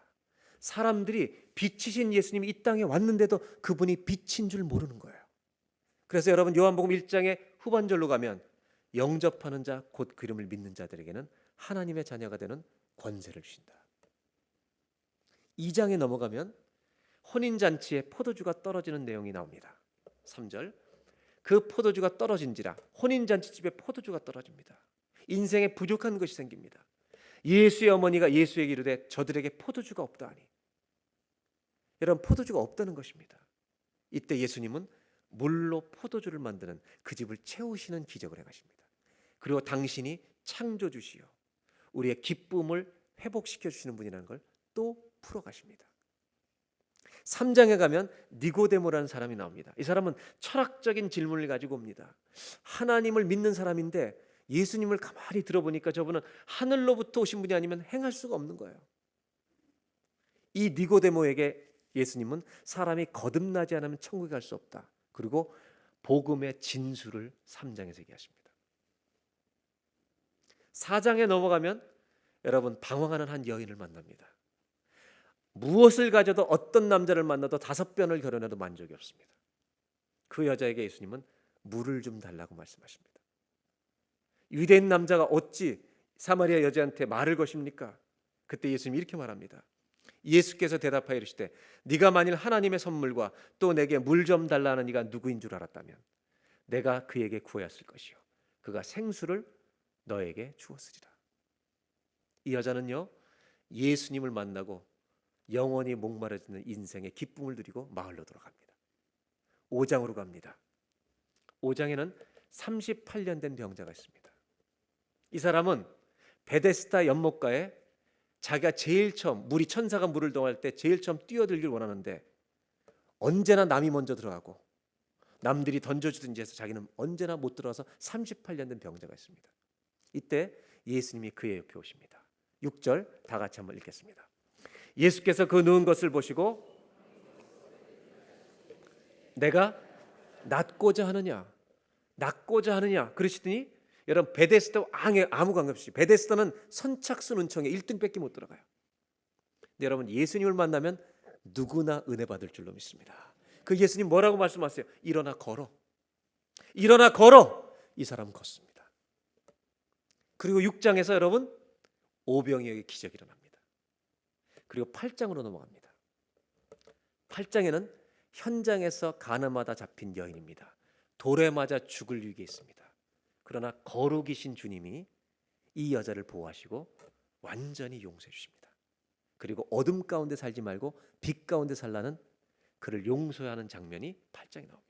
Speaker 1: 사람들이 빛이신 예수님이 이 땅에 왔는데도 그분이 빛인 줄 모르는 거예요. 그래서 여러분 요한복음 1장의 후반절로 가면 영접하는 자, 곧 그 이름을 믿는 자들에게는 하나님의 자녀가 되는 권세를 주신다. 2장에 넘어가면 혼인잔치에 포도주가 떨어지는 내용이 나옵니다. 3절, 그 포도주가 떨어진지라, 혼인잔치집에 포도주가 떨어집니다. 인생에 부족한 것이 생깁니다. 예수의 어머니가 예수에게 이르되 저들에게 포도주가 없다 하니, 여러분 포도주가 없다는 것입니다. 이때 예수님은 물로 포도주를 만드는 그 집을 채우시는 기적을 행하십니다. 그리고 당신이 창조주시요 우리의 기쁨을 회복시켜 주시는 분이라는 걸 또 풀어가십니다. 3장에 가면 니고데모라는 사람이 나옵니다. 이 사람은 철학적인 질문을 가지고 옵니다. 하나님을 믿는 사람인데 예수님을 가만히 들어보니까 저분은 하늘로부터 오신 분이 아니면 행할 수가 없는 거예요. 이 니고데모에게 예수님은 사람이 거듭나지 않으면 천국에 갈 수 없다. 그리고 복음의 진수를 3장에서 얘기하십니다. 4장에 넘어가면 여러분 방황하는 한 여인을 만납니다. 무엇을 가져도 어떤 남자를 만나도 5번을 결혼해도 만족이 없습니다. 그 여자에게 예수님은 물을 좀 달라고 말씀하십니다. 유대인 남자가 어찌 사마리아 여자한테 말을 거십니까? 그때 예수님이 이렇게 말합니다. 예수께서 대답하여 이르시되 네가 만일 하나님의 선물과 또 내게 물 좀 달라는 이가 누구인 줄 알았다면 내가 그에게 구하였을 것이요 그가 생수를 너에게 주었으리라. 이 여자는요 예수님을 만나고 영원히 목마르지는 인생의 기쁨을 누리고 마을로 돌아갑니다. 5장으로 갑니다. 5장에는 38년 된 병자가 있습니다. 이 사람은 베데스다 연못가에 자기가 제일 처음 물이 천사가 물을 동할 때 제일 처음 뛰어들길 원하는데 언제나 남이 먼저 들어가고 남들이 던져주든지 해서 자기는 언제나 못 들어가서 38년 된 병자가 있습니다. 이때 예수님이 그의 옆에 오십니다. 6절 다 같이 한번 읽겠습니다. 예수께서 그 누운 것을 보시고 내가 낫고자 하느냐 그러시더니 여러분 베데스다 왕에 아무 관계없이 베데스다는 선착순 은총에 1등밖에 못 들어가요. 근데 여러분 예수님을 만나면 누구나 은혜 받을 줄로 믿습니다. 그 예수님 뭐라고 말씀하세요? 일어나 걸어. 이 사람 걷습니다. 그리고 6장에서 여러분 오병이어의 기적이 일어납니다. 그리고 8장으로 넘어갑니다. 8장에는 현장에서 간음하다 잡힌 여인입니다. 돌에 맞아 죽을 위기에 있습니다. 그러나 거룩이신 주님이 이 여자를 보호하시고 완전히 용서해 주십니다. 그리고 어둠 가운데 살지 말고 빛 가운데 살라는 그를 용서하는 장면이 8장에 나옵니다.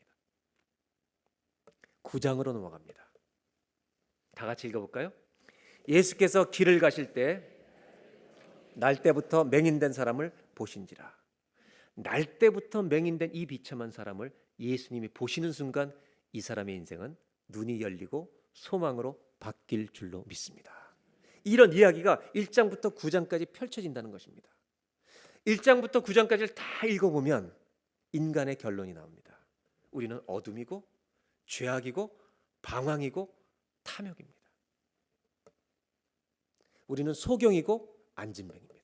Speaker 1: 9장으로 넘어갑니다. 다 같이 읽어볼까요? 예수께서 길을 가실 때 날 때부터 맹인된 사람을 보신지라. 날 때부터 맹인된 이 비참한 사람을 예수님이 보시는 순간 이 사람의 인생은 눈이 열리고 소망으로 바뀔 줄로 믿습니다. 이런 이야기가 1장부터 9장까지 펼쳐진다는 것입니다. 1장부터 9장까지를 다 읽어보면 인간의 결론이 나옵니다. 우리는 어둠이고 죄악이고 방황이고 탐욕입니다. 우리는 소경이고 안진뱅입니다.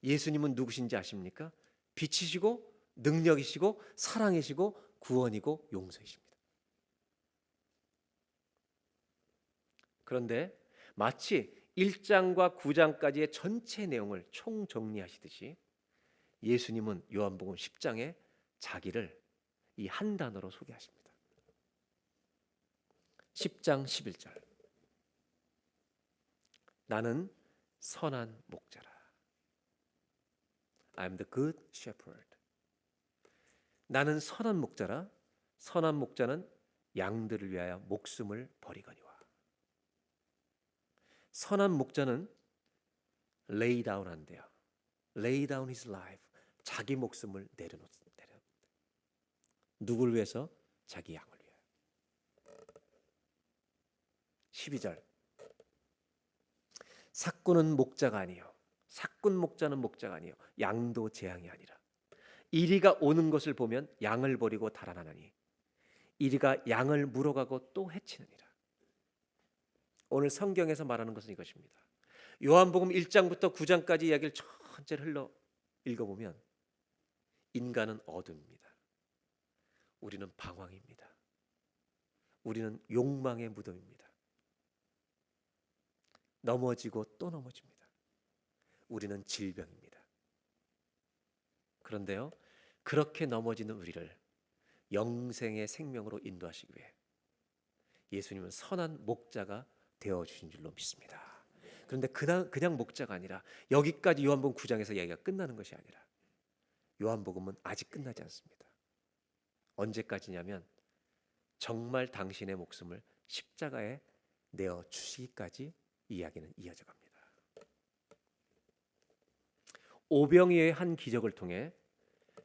Speaker 1: 예수님은 누구신지 아십니까? 빛이시고 능력이시고 사랑이시고 구원이고 용서이십니다. 그런데 마치 1장과 9장까지의 전체 내용을 총정리하시듯이 예수님은 요한복음 10장에 자기를 이 한 단어로 소개하십니다. 10장 11절 나는 선한 목자라. I'm the good shepherd. 나는 선한 목자라. 선한 목자는 양들을 위하여 목숨을 버리거니와. 선한 목자는 lay down 한대요. lay down his life. 자기 목숨을 내려놓습니다. 누굴 위해서? 자기 양을 위하여. 12절 삭군은 목자가 아니요 삭군 목자는 목자가 아니요 양도 재앙이 아니라 이리가 오는 것을 보면 양을 버리고 달아나니 이리가 양을 물어가고 또 해치느니라. 오늘 성경에서 말하는 것은 이것입니다. 요한복음 1장부터 9장까지 이야기를 천천히 흘러 읽어보면 인간은 어둠입니다. 우리는 방황입니다. 우리는 욕망의 무덤입니다. 넘어지고 또 넘어집니다. 우리는 질병입니다. 그런데요, 그렇게 넘어지는 우리를 영생의 생명으로 인도하시기 위해 예수님은 선한 목자가 되어주신 줄로 믿습니다. 그런데 그냥 목자가 아니라 여기까지 요한복음 9장에서 이야기가 끝나는 것이 아니라 요한복음은 아직 끝나지 않습니다. 언제까지냐면 정말 당신의 목숨을 십자가에 내어 주시기까지 이야기는 이어져 갑니다. 오병이어의 한 기적을 통해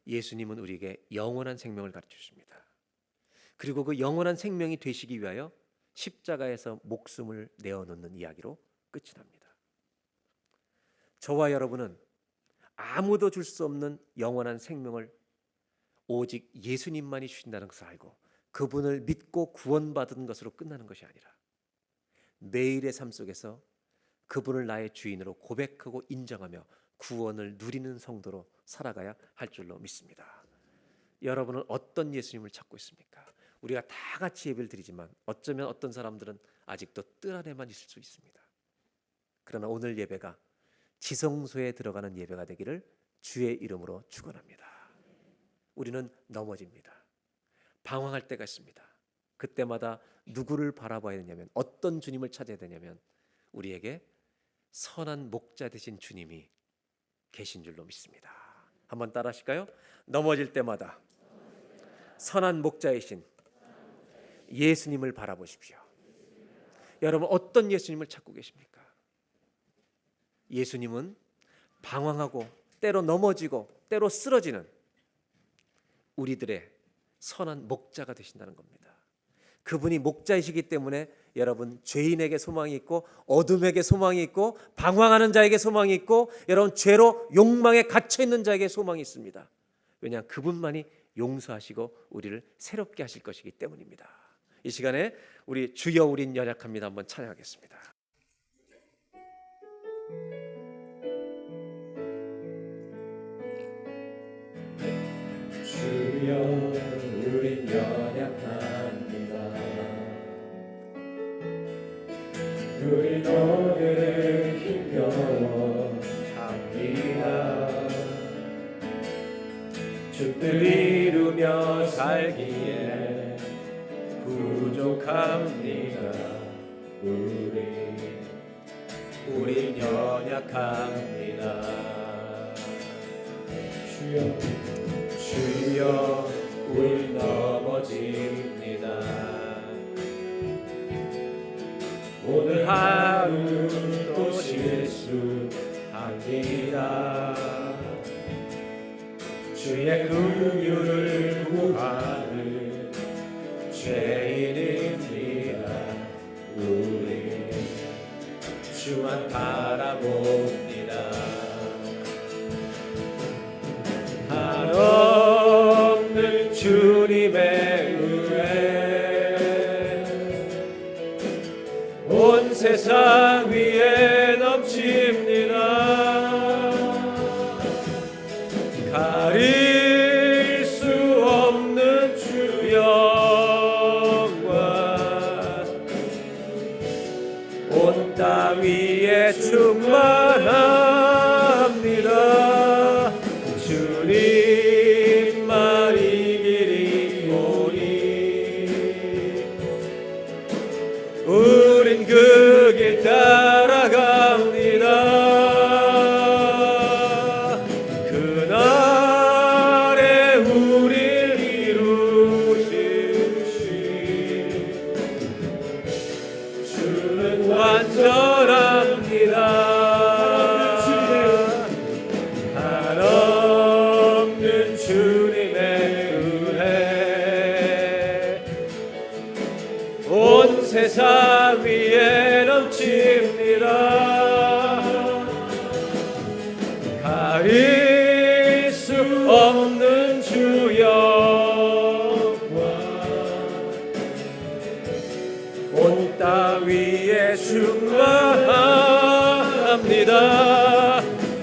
Speaker 1: 예수님은 우리에게 영원한 생명을 가르쳐 주십니다. 그리고 그 영원한 생명이 되시기 위하여 십자가에서 목숨을 내어놓는 이야기로 끝이 납니다. 저와 여러분은 아무도 줄 수 없는 영원한 생명을 오직 예수님만이 주신다는 것을 알고 그분을 믿고 구원받은 것으로 끝나는 것이 아니라 매일의 삶 속에서 그분을 나의 주인으로 고백하고 인정하며 구원을 누리는 성도로 살아가야 할 줄로 믿습니다. 여러분은 어떤 예수님을 찾고 있습니까? 우리가 다 같이 예배를 드리지만 어쩌면 어떤 사람들은 아직도 뜰 안에만 있을 수 있습니다. 그러나 오늘 예배가 지성소에 들어가는 예배가 되기를 주의 이름으로 축원합니다. 우리는 넘어집니다. 방황할 때가 있습니다. 그때마다 누구를 바라봐야 되냐면 어떤 주님을 찾아야 되냐면 우리에게 선한 목자 되신 주님이 계신 줄로 믿습니다. 한번 따라 하실까요? 넘어질 때마다 선한 목자이신 예수님을 바라보십시오. 여러분 어떤 예수님을 찾고 계십니까? 예수님은 방황하고 때로 넘어지고 때로 쓰러지는 우리들의 선한 목자가 되신다는 겁니다. 그분이 목자이시기 때문에 여러분 죄인에게 소망이 있고 어둠에게 소망이 있고 방황하는 자에게 소망이 있고 여러분 죄로 욕망에 갇혀 있는 자에게 소망이 있습니다. 왜냐하면 그분만이 용서하시고 우리를 새롭게 하실 것이기 때문입니다. 이 시간에 우리 주여 우린 연약합니다 한번 찬양하겠습니다.
Speaker 2: 주여 우린 연약합니다. 우린 오늘은 힘겨워 합니다. 주 뜻 이루며 살기에 부족합니다. 우린 연약합니다. 주여 우리 넘어집니다. 오늘 하루 또 실수합니다. 주의 긍휼을 구하는 죄인입니다. 우리 주만 바라봅니다. 한없는 주님의 은혜 온 세상 위에 넘칩니다. 가릴 수 없는 주 영광 온 땅 위에 충만합니다. 주님만 이 길이 오니 우린 그 길 따라갑니다. 그날에 우릴 이루신 주는 완전합니다. 한없는 주님의 은혜 온 세상 위에 넘칩니다. 가릴 수 없는 주 영광 온 땅 위에 충만합니다.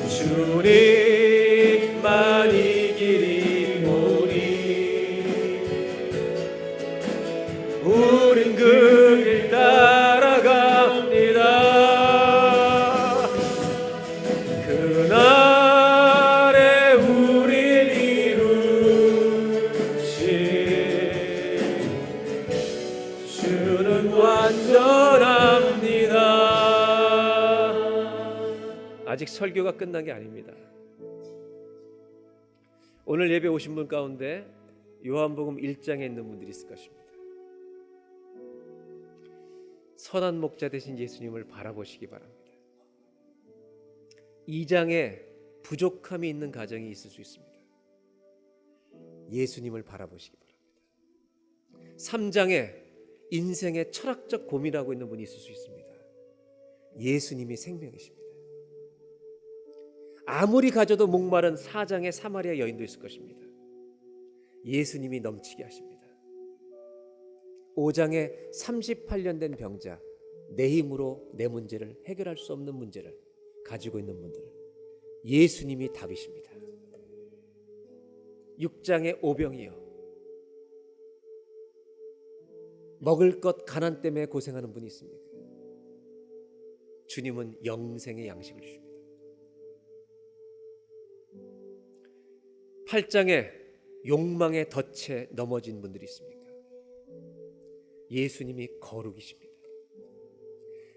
Speaker 2: 주님만 이 길이 오니 우린 그 길 따라갑니다. 그날에 우릴 이루신 주는 완전합니다.
Speaker 1: 아직 설교가 끝난 게 아닙니다. 오늘 예배 오신 분 가운데 요한복음 1장에 있는 분들이 있을 것입니다. 선한 목자 되신 예수님을 바라보시기 바랍니다. 2장에 부족함이 있는 가정이 있을 수 있습니다. 예수님을 바라보시기 바랍니다. 3장에 인생의 철학적 고민하고 있는 분이 있을 수 있습니다. 예수님이 생명이십니다. 아무리 가져도 목마른 4장의 사마리아 여인도 있을 것입니다. 예수님이 넘치게 하십니다. 5장에 38년 된 병자, 내 힘으로 내 문제를 해결할 수 없는 문제를 가지고 있는 분들, 예수님이 답이십니다. 6장의 오병이어, 먹을 것 가난 때문에 고생하는 분이 있습니까? 주님은 영생의 양식을 주십니다. 8장에 욕망의 덫에 넘어진 분들이 있습니까? 예수님이 거룩이십니다.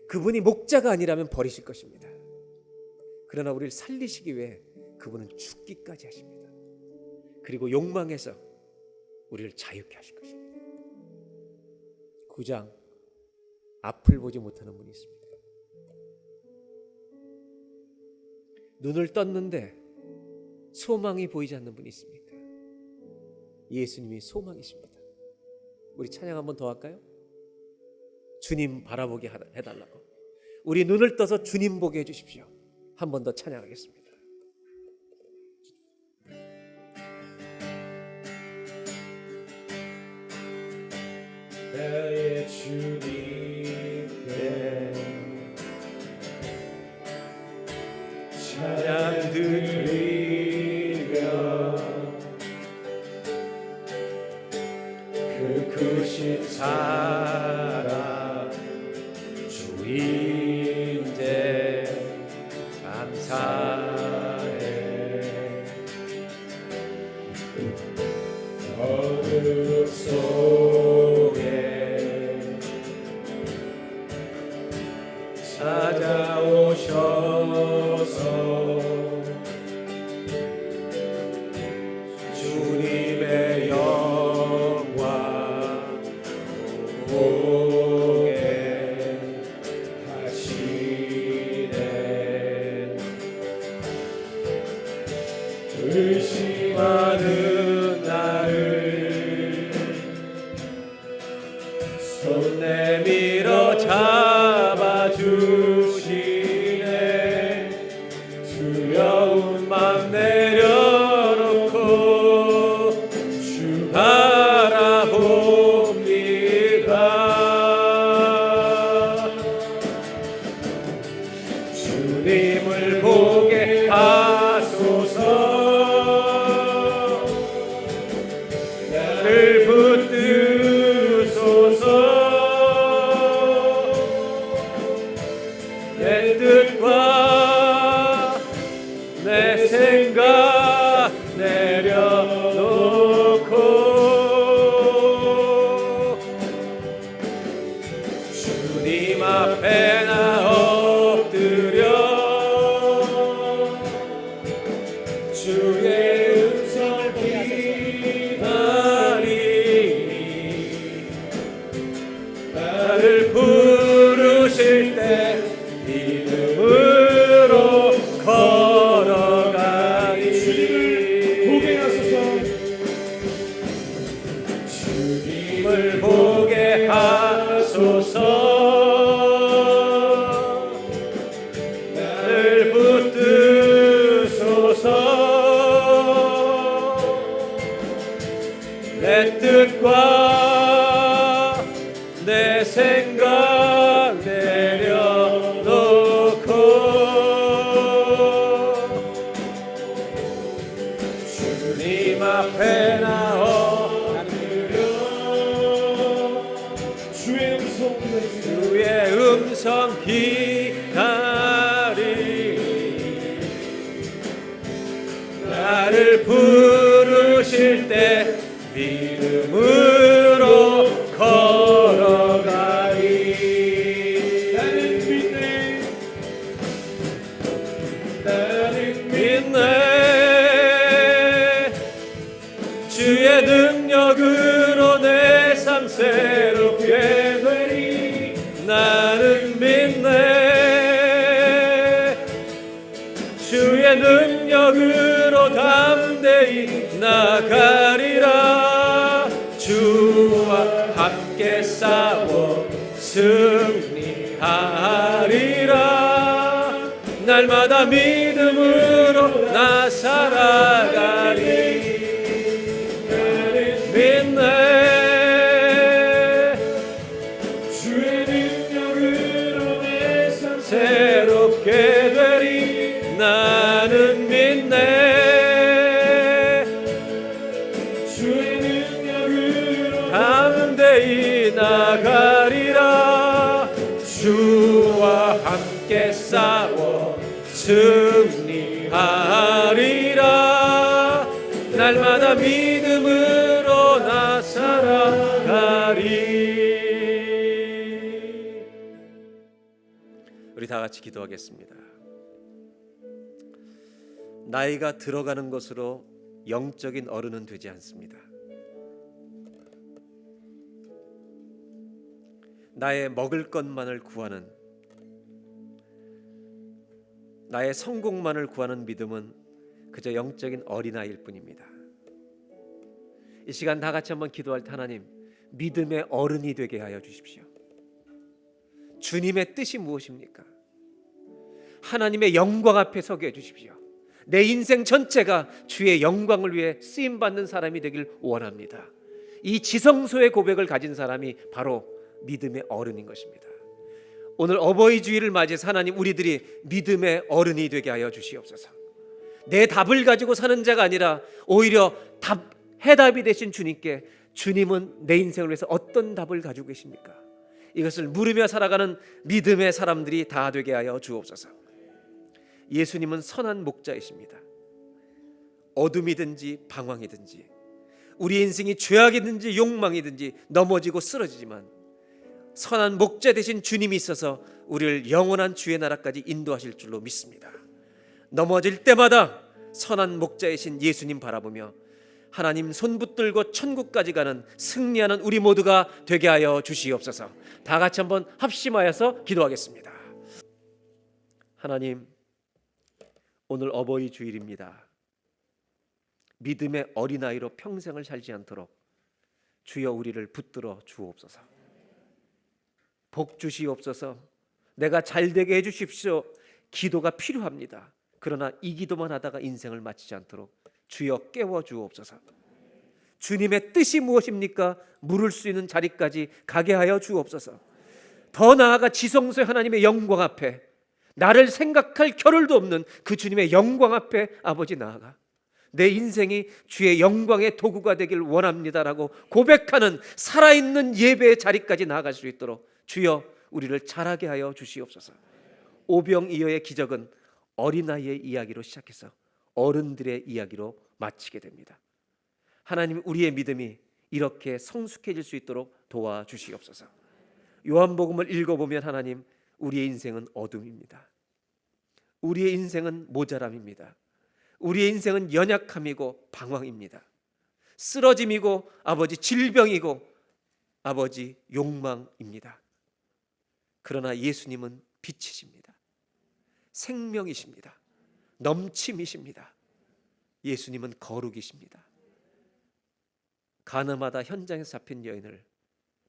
Speaker 1: 그분이 목자가 아니라면 버리실 것입니다. 그러나 우리를 살리시기 위해 그분은 죽기까지 하십니다. 그리고 욕망에서 우리를 자유케 하실 것입니다. 9장, 앞을 보지 못하는 분이 있습니다. 눈을 떴는데 소망이 보이지 않는 분이 있습니까? 예수님이 소망이십니다. 우리 찬양 한번 더 할까요? 주님 바라보게 해달라고. 우리 눈을 떠서 주님 보게 해주십시오. 한 번 더 찬양하겠습니다.
Speaker 2: 나의 주님께 찬양 드리며 그 크신 사랑 주인데 감사해. 어둠 속에 찾아오셔서 주님의 영광 보게 하시네. 의심하는 나를 손 내밀어 잡아주시네. 두려운 맘 내려놓고 주 바라봅니다. 주님을 보게 하소서. 나를 붙드소서. 내 뜻과 내 생각 내려놓고 주님 앞에 나 엎드려 주의 음성을 기다리니 나를 부르실 때 믿음으로 걸어가니. 보게 하소서. 주님을 보게 하소서. 나를 붙드소서. 내 뜻과 내 생각 내려놓고 주님 앞에 나 엎드려 주의 음성 기다리니 나를 부르실 때 믿음으로 걸어가리. 나는 믿네. 나가리라. 주와 함께 싸워 승리하리라. 날마다 믿음으로 나 살아가리. 믿네 주의 능력으로 내 삶 새롭게 되리. 나는 믿네 주의 능력으로 담대히 나가리라. 주와 함께 싸워 승리하리라. 날마다 믿음으로 나 살아가리.
Speaker 1: 우리 다 같이 기도하겠습니다. 나이가 들어가는 것으로 영적인 어른은 되지 않습니다. 나의 먹을 것만을 구하는, 나의 성공만을 구하는 믿음은 그저 영적인 어린아이일 뿐입니다. 이 시간 다 같이 한번 기도할 때 하나님, 믿음의 어른이 되게 하여 주십시오. 주님의 뜻이 무엇입니까? 하나님의 영광 앞에 서게 해주십시오. 내 인생 전체가 주의 영광을 위해 쓰임받는 사람이 되길 원합니다. 이 지성소의 고백을 가진 사람이 바로 믿음의 어른인 것입니다. 오늘 어버이 주일을 맞이해서 하나님, 우리들이 믿음의 어른이 되게 하여 주시옵소서. 내 답을 가지고 사는 자가 아니라 오히려 해답이 되신 주님께, 주님은 내 인생을 위해서 어떤 답을 가지고 계십니까? 이것을 물으며 살아가는 믿음의 사람들이 다 되게 하여 주옵소서. 예수님은 선한 목자이십니다. 어둠이든지 방황이든지, 우리 인생이 죄악이든지 욕망이든지 넘어지고 쓰러지지만 선한 목자 되신 주님이 있어서 우리를 영원한 주의 나라까지 인도하실 줄로 믿습니다. 넘어질 때마다 선한 목자이신 예수님 바라보며 하나님 손 붙들고 천국까지 가는 승리하는 우리 모두가 되게 하여 주시옵소서. 다 같이 한번 합심하여서 기도하겠습니다. 하나님, 오늘 어버이 주일입니다. 믿음의 어린아이로 평생을 살지 않도록 주여 우리를 붙들어 주옵소서. 복 주시옵소서. 내가 잘되게 해주십시오. 기도가 필요합니다. 그러나 이 기도만 하다가 인생을 마치지 않도록 주여 깨워 주옵소서. 주님의 뜻이 무엇입니까? 물을 수 있는 자리까지 가게 하여 주옵소서. 더 나아가 지성소의 하나님의 영광 앞에, 나를 생각할 겨를도 없는 그 주님의 영광 앞에 아버지 나아가 내 인생이 주의 영광의 도구가 되길 원합니다라고 고백하는 살아있는 예배의 자리까지 나아갈 수 있도록 주여 우리를 자라게 하여 주시옵소서. 오병이어의 기적은 어린아이의 이야기로 시작해서 어른들의 이야기로 마치게 됩니다. 하나님, 우리의 믿음이 이렇게 성숙해질 수 있도록 도와주시옵소서. 요한복음을 읽어보면 하나님, 우리의 인생은 어둠입니다. 우리의 인생은 모자람입니다. 우리의 인생은 연약함이고 방황입니다. 쓰러짐이고 아버지 질병이고 아버지 욕망입니다. 그러나 예수님은 빛이십니다. 생명이십니다. 넘침이십니다. 예수님은 거룩이십니다. 가늠하다 현장에서 잡힌 여인을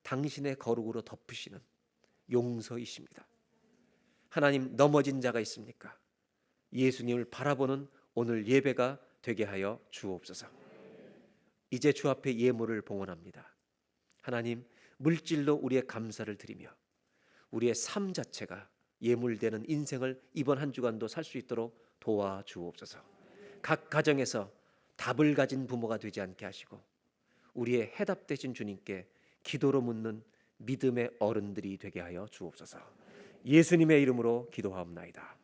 Speaker 1: 당신의 거룩으로 덮으시는 용서이십니다. 하나님, 넘어진 자가 있습니까? 예수님을 바라보는 오늘 예배가 되게 하여 주옵소서. 이제 주 앞에 예물을 봉헌합니다. 하나님, 물질로 우리의 감사를 드리며 우리의 삶 자체가 예물되는 인생을 이번 한 주간도 살 수 있도록 도와주옵소서. 각 가정에서 답을 가진 부모가 되지 않게 하시고 우리의 해답 되신 주님께 기도로 묻는 믿음의 어른들이 되게 하여 주옵소서. 예수님의 이름으로 기도하옵나이다.